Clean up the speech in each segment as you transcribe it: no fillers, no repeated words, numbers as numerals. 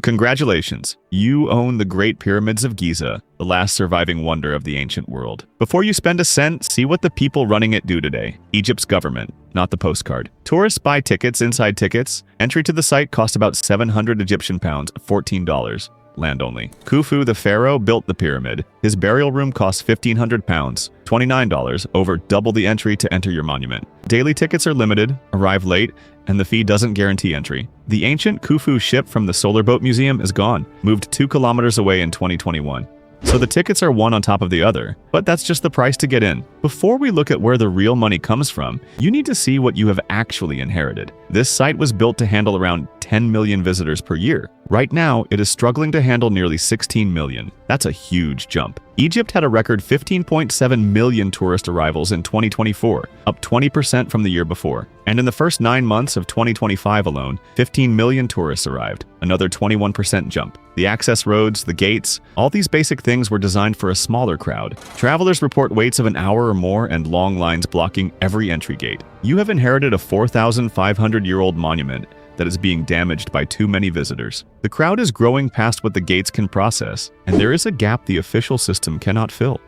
Congratulations, you own the Great Pyramids of Giza, the last surviving wonder of the ancient world. Before you spend a cent, see what the people running it do today. Egypt's government, not the postcard. Tourists buy tickets inside tickets. Entry to the site cost about 700 Egyptian pounds, $14. Land only. Khufu the pharaoh built the pyramid. His burial room costs 1,500 pounds, $29, over double the entry to enter your monument. Daily tickets are limited, arrive late, and the fee doesn't guarantee entry. The ancient Khufu ship from the Solar Boat Museum is gone, moved 2 kilometers away in 2021. So the tickets are one on top of the other, but that's just the price to get in. Before we look at where the real money comes from, you need to see what you have actually inherited. This site was built to handle around 10 million visitors per year. Right now, it is struggling to handle nearly 16 million. That's a huge jump. Egypt had a record 15.7 million tourist arrivals in 2024, up 20% from the year before. And in the first 9 months of 2025 alone, 15 million tourists arrived, another 21% jump. The access roads, the gates, all these basic things were designed for a smaller crowd. Travelers report waits of an hour or more and long lines blocking every entry gate. You have inherited a 4,500-year-old monument that is being damaged by too many visitors. The crowd is growing past what the gates can process, and there is a gap the official system cannot fill.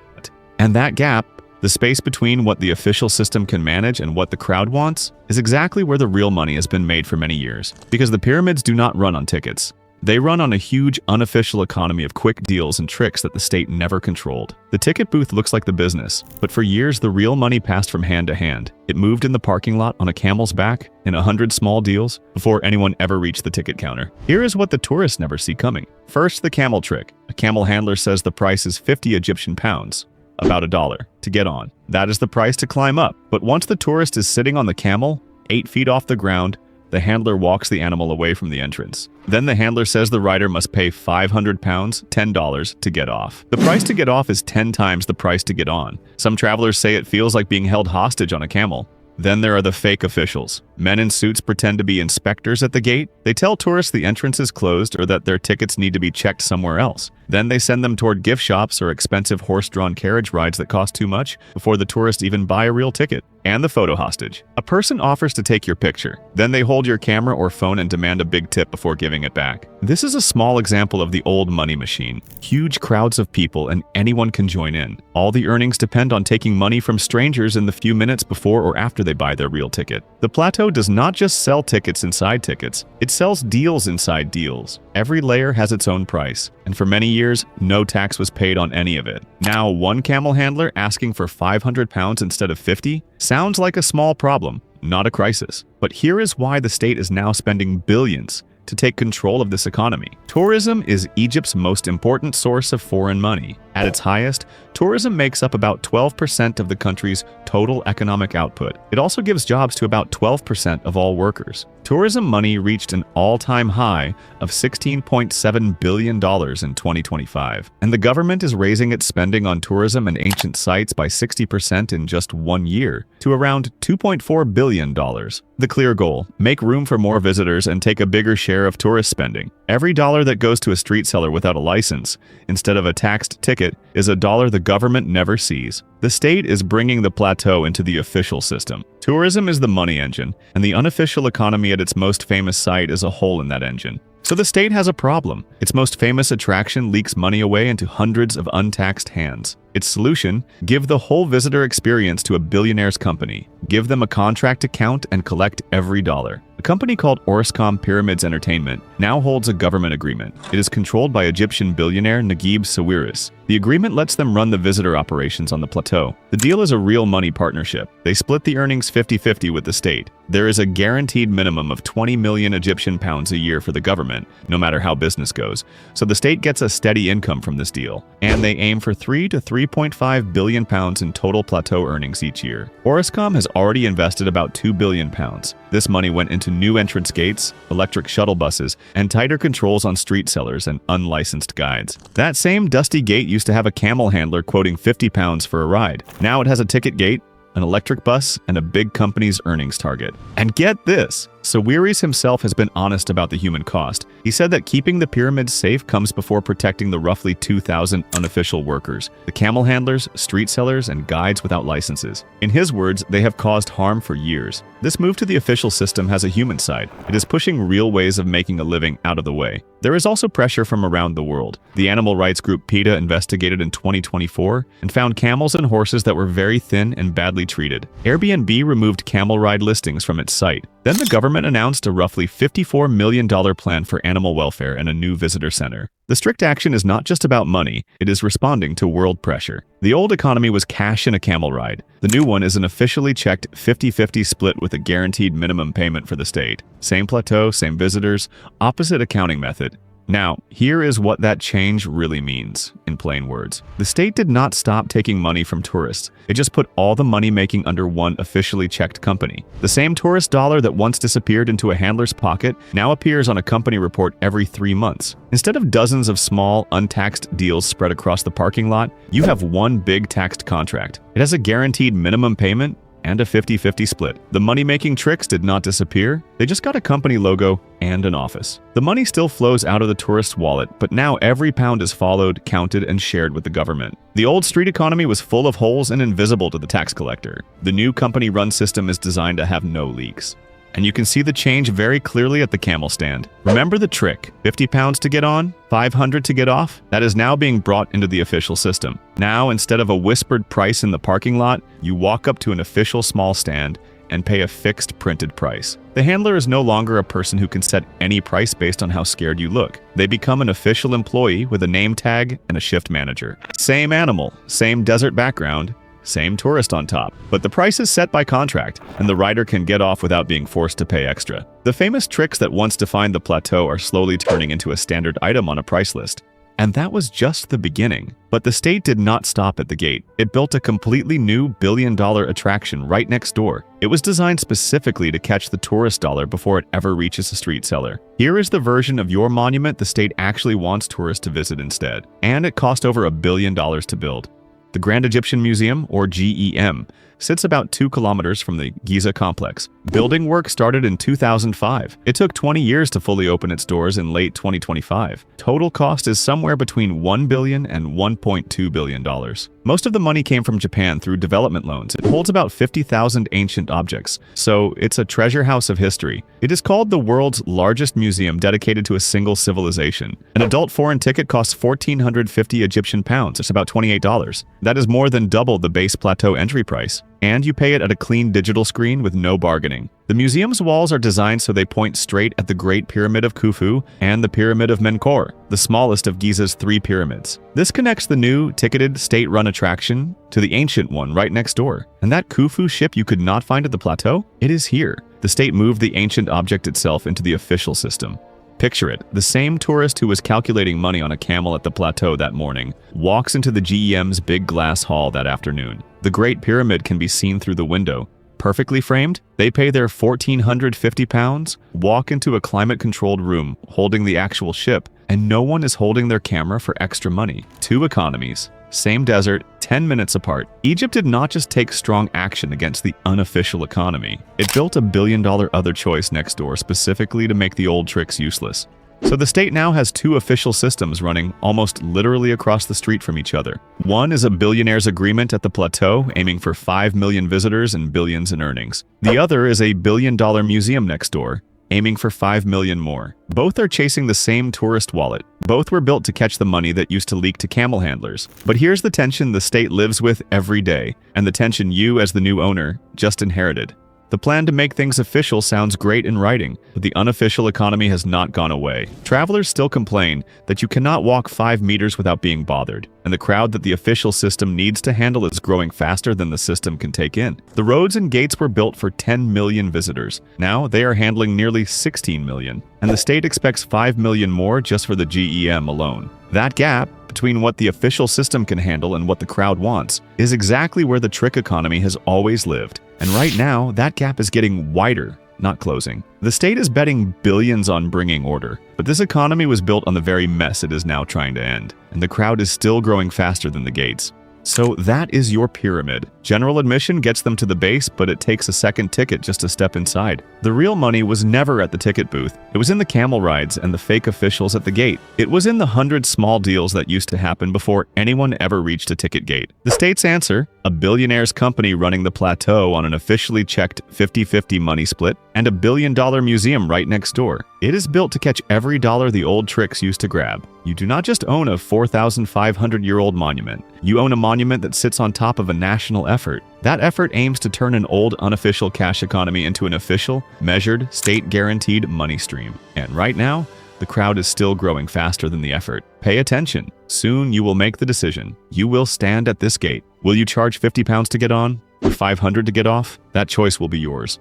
And that gap, the space between what the official system can manage and what the crowd wants, is exactly where the real money has been made for many years. Because the pyramids do not run on tickets. They run on a huge, unofficial economy of quick deals and tricks that the state never controlled. The ticket booth looks like the business, but for years the real money passed from hand to hand. It moved in the parking lot on a camel's back, in 100 small deals, before anyone ever reached the ticket counter. Here is what the tourists never see coming. First, the camel trick. A camel handler says the price is 50 Egyptian pounds, about $1, to get on. That is the price to climb up. But once the tourist is sitting on the camel, 8 feet off the ground, the handler walks the animal away from the entrance. Then the handler says the rider must pay 500 pounds, $10, to get off. The price to get off is 10 times the price to get on. Some travelers say it feels like being held hostage on a camel. Then there are the fake officials. Men in suits pretend to be inspectors at the gate. They tell tourists the entrance is closed or that their tickets need to be checked somewhere else. Then they send them toward gift shops or expensive horse-drawn carriage rides that cost too much before the tourists even buy a real ticket. And the photo hostage. A person offers to take your picture. Then they hold your camera or phone and demand a big tip before giving it back. This is a small example of the old money machine. Huge crowds of people and anyone can join in. All the earnings depend on taking money from strangers in the few minutes before or after they buy their real ticket. The plateau does not just sell tickets inside tickets. It sells deals inside deals. Every layer has its own price, and for many years, no tax was paid on any of it. Now, one camel handler asking for 500 pounds instead of 50 sounds like a small problem, not a crisis. But here is why the state is now spending billions to take control of this economy. Tourism is Egypt's most important source of foreign money. At its highest, tourism makes up about 12% of the country's total economic output. It also gives jobs to about 12% of all workers. Tourism money reached an all-time high of $16.7 billion in 2025, and the government is raising its spending on tourism and ancient sites by 60% in just 1 year to around $2.4 billion. The clear goal: make room for more visitors and take a bigger share of tourist spending. Every dollar that goes to a street seller without a license, instead of a taxed ticket, is a dollar the government never sees. The state is bringing the plateau into the official system. Tourism is the money engine, and the unofficial economy at its most famous site is a hole in that engine. So the state has a problem. Its most famous attraction leaks money away into hundreds of untaxed hands. Its solution: give the whole visitor experience to a billionaire's company. Give them a contract to count and collect every dollar. A company called Orascom Pyramids Entertainment now holds a government agreement. It is controlled by Egyptian billionaire Naguib Sawiris. The agreement lets them run the visitor operations on the plateau. The deal is a real money partnership. They split the earnings 50-50 with the state. There is a guaranteed minimum of 20 million Egyptian pounds a year for the government, no matter how business goes. So the state gets a steady income from this deal, and they aim for 3 to 3.5 billion pounds in total plateau earnings each year. Orascom has already invested about 2 billion pounds. This money went into new entrance gates, electric shuttle buses, and tighter controls on street sellers and unlicensed guides. That same dusty gate used to have a camel handler quoting 50 pounds for a ride. Now it has a ticket gate, an electric bus, and a big company's earnings target. And get this, Sawiris himself has been honest about the human cost. He said that keeping the pyramids safe comes before protecting the roughly 2,000 unofficial workers, the camel handlers, street sellers, and guides without licenses. In his words, they have caused harm for years. This move to the official system has a human side. It is pushing real ways of making a living out of the way. There is also pressure from around the world. The animal rights group PETA investigated in 2024 and found camels and horses that were very thin and badly treated. Airbnb removed camel ride listings from its site. Then the government announced a roughly $54 million plan for animal welfare and a new visitor center. The strict action is not just about money, it is responding to world pressure. The old economy was cash in a camel ride. The new one is an officially checked 50-50 split with a guaranteed minimum payment for the state. Same plateau, same visitors, opposite accounting method. Now, here is what that change really means, in plain words. The state did not stop taking money from tourists. It just put all the money making under one officially checked company. The same tourist dollar that once disappeared into a handler's pocket now appears on a company report every 3 months. Instead of dozens of small, untaxed deals spread across the parking lot, you have one big taxed contract. It has a guaranteed minimum payment and a 50-50 split. The money-making tricks did not disappear. They just got a company logo and an office. The money still flows out of the tourist's wallet, but now every pound is followed, counted, and shared with the government. The old street economy was full of holes and invisible to the tax collector. The new company-run system is designed to have no leaks. And you can see the change very clearly at the camel stand. Remember the trick, 50 pounds to get on, 500 to get off? That is now being brought into the official system. Now, instead of a whispered price in the parking lot, you walk up to an official small stand and pay a fixed printed price. The handler is no longer a person who can set any price based on how scared you look. They become an official employee with a name tag and a shift manager. Same animal, same desert background, same tourist on top, but the price is set by contract, and the rider can get off without being forced to pay extra. The famous tricks that once defined the plateau are slowly turning into a standard item on a price list. And that was just the beginning. But the state did not stop at the gate. It built a completely new billion-dollar attraction right next door. It was designed specifically to catch the tourist dollar before it ever reaches a street seller. Here is the version of your monument the state actually wants tourists to visit instead. And it cost over $1 billion to build. The Grand Egyptian Museum, or GEM, sits about 2 kilometers from the Giza complex. Building work started in 2005. It took 20 years to fully open its doors in late 2025. Total cost is somewhere between $1 billion and $1.2 billion. Most of the money came from Japan through development loans. It holds about 50,000 ancient objects, so it's a treasure house of history. It is called the world's largest museum dedicated to a single civilization. An adult foreign ticket costs 1,450 Egyptian pounds. It's about $28. That is more than double the base plateau entry price. And you pay it at a clean digital screen with no bargaining. The museum's walls are designed so they point straight at the Great Pyramid of Khufu and the Pyramid of Menkaure, the smallest of Giza's 3 pyramids. This connects the new, ticketed, state-run attraction to the ancient one right next door. And that Khufu ship you could not find at the plateau? It is here. The state moved the ancient object itself into the official system. Picture it, the same tourist who was calculating money on a camel at the plateau that morning walks into the GEM's big glass hall that afternoon. The Great Pyramid can be seen through the window. Perfectly framed, they pay their 1,450 pounds, walk into a climate-controlled room holding the actual ship, and no one is holding their camera for extra money. 2 economies, same desert, 10 minutes apart. Egypt did not just take strong action against the unofficial economy. It built a $1 billion other choice next door specifically to make the old tricks useless. So the state now has 2 official systems running almost literally across the street from each other. One is a billionaire's agreement at the plateau, aiming for 5 million visitors and billions in earnings. The other is a $1 billion museum next door, aiming for 5 million more. Both are chasing the same tourist wallet. Both were built to catch the money that used to leak to camel handlers. But here's the tension the state lives with every day, and the tension you, as the new owner, just inherited. The plan to make things official sounds great in writing, but the unofficial economy has not gone away. Travelers still complain that you cannot walk 5 meters without being bothered, and the crowd that the official system needs to handle is growing faster than the system can take in. The roads and gates were built for 10 million visitors. Now they are handling nearly 16 million, and the state expects 5 million more just for the GEM alone. That gap between what the official system can handle and what the crowd wants is exactly where the trick economy has always lived. And right now, that gap is getting wider, not closing. The state is betting billions on bringing order, but this economy was built on the very mess it is now trying to end, and the crowd is still growing faster than the gates. So that is your pyramid. General admission gets them to the base, but it takes a second ticket just to step inside. The real money was never at the ticket booth. It was in the camel rides and the fake officials at the gate. It was in the 100 small deals that used to happen before anyone ever reached a ticket gate. The state's answer? A billionaire's company running the plateau on an officially checked 50-50 money split, and a billion-dollar museum right next door. It is built to catch every dollar the old tricks used to grab. You do not just own a 4,500-year-old monument. You own a monument that sits on top of a national effort. That effort aims to turn an old unofficial cash economy into an official, measured, state-guaranteed money stream. And right now, the crowd is still growing faster than the effort. Pay attention. Soon you will make the decision. You will stand at this gate. Will you charge £50 to get on? Or $500 to get off? That choice will be yours.